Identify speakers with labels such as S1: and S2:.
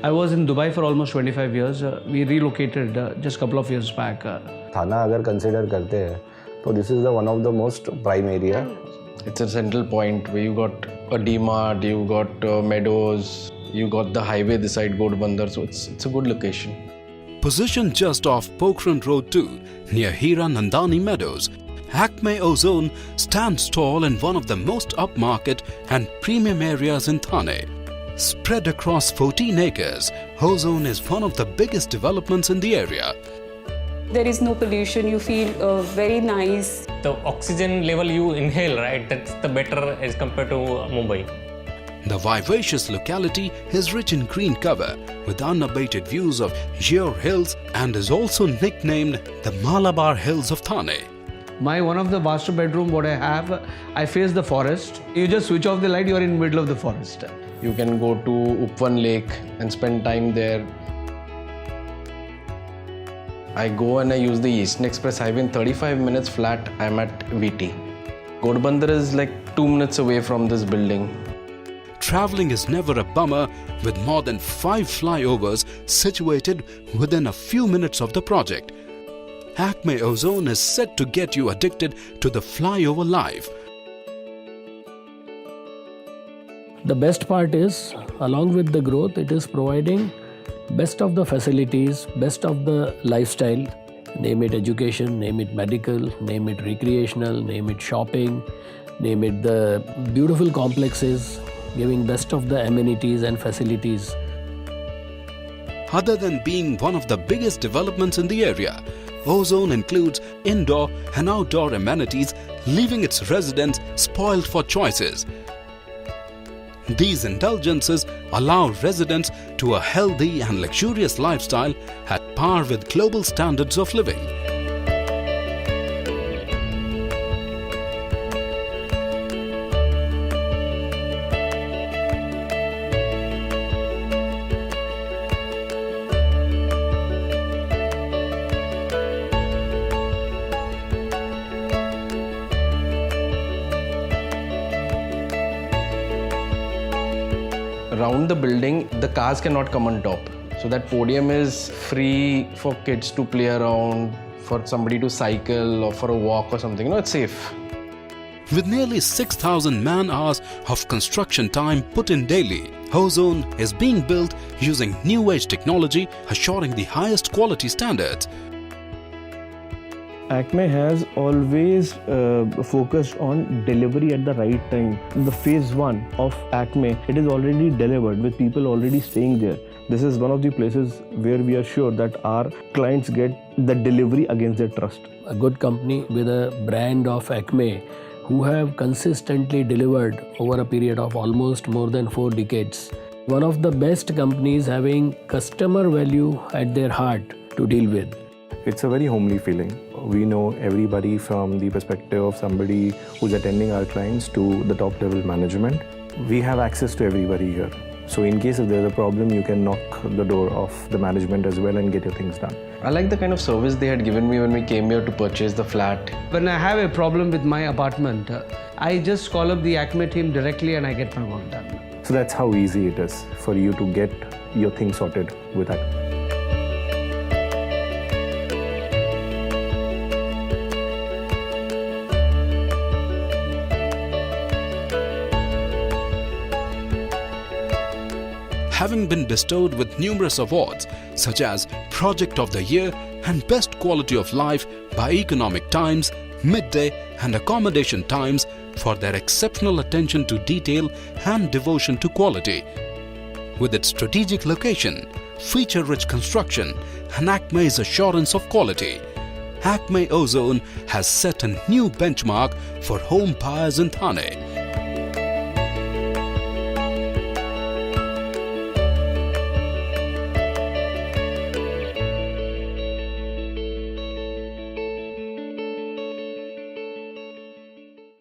S1: I was in Dubai for almost 25 years. We relocated just a couple of years back.
S2: थाना अगर consider करते हैं तो this is the one of the most prime area.
S3: It's a central point where you got a D-Mart, you got Meadows, you got the highway this side, Godbandar, so it's a good location.
S4: Positioned just off Pokhran Road 2, near Hira Nandani Meadows, Acme Ozone stands tall in one of the most upmarket and premium areas in Thane. Spread across 14 acres, Ozone is one of the biggest developments in the area.
S5: There is no pollution, you feel very nice.
S6: The oxygen level you inhale, right, that's the better as compared to Mumbai.
S4: The vivacious locality is rich in green cover with unabated views of Yer Hills and is also nicknamed the Malabar Hills of Thane.
S1: One of the master bedroom, what I have, I face the forest. You just switch off the light, you're in the middle of the forest.
S3: You can go to Upwan Lake and spend time there. I go and I use the Eastern Express Highway in 35 minutes flat, I'm at VT. Godbandar is like 2 minutes away from this building.
S4: Traveling is never a bummer with more than 5 flyovers situated within a few minutes of the project. Acme Ozone is set to get you addicted to the flyover life.
S7: The best part is, along with the growth, it is providing best of the facilities, best of the lifestyle, name it education, name it medical, name it recreational, name it shopping, name it the beautiful complexes, giving best of the amenities and facilities.
S4: Other than being one of the biggest developments in the area, Ozone includes indoor and outdoor amenities, leaving its residents spoiled for choices. These indulgences allow residents to a healthy and luxurious lifestyle at par with global standards of living.
S3: Around the building, the cars cannot come on top. So that podium is free for kids to play around, for somebody to cycle or for a walk or something. It's safe.
S4: With nearly 6,000 man-hours of construction time put in daily, Ozone is being built using new-age technology, assuring the highest quality standards.
S8: Acme has always focused on delivery at the right time. The phase 1 of Acme, it is already delivered with people already staying there. This is one of the places where we are sure that our clients get the delivery against their trust.
S7: A good company with a brand of Acme who have consistently delivered over a period of almost more than 4 decades. One of the best companies having customer value at their heart to deal with.
S9: It's a very homely feeling. We know everybody from the perspective of somebody who's attending our clients to the top level management. We have access to everybody here. So in case if there's a problem, you can knock the door of the management as well and get your things done.
S3: I like the kind of service they had given me when we came here to purchase the flat.
S1: When I have a problem with my apartment, I just call up the Acme team directly and I get my work done.
S9: So that's how easy it is for you to get your things sorted with Acme.
S4: Having been bestowed with numerous awards such as Project of the Year and Best Quality of Life by Economic Times, Midday and Accommodation Times for their exceptional attention to detail and devotion to quality. With its strategic location, feature-rich construction and Acme's assurance of quality, Acme Ozone has set a new benchmark for home buyers in Thane.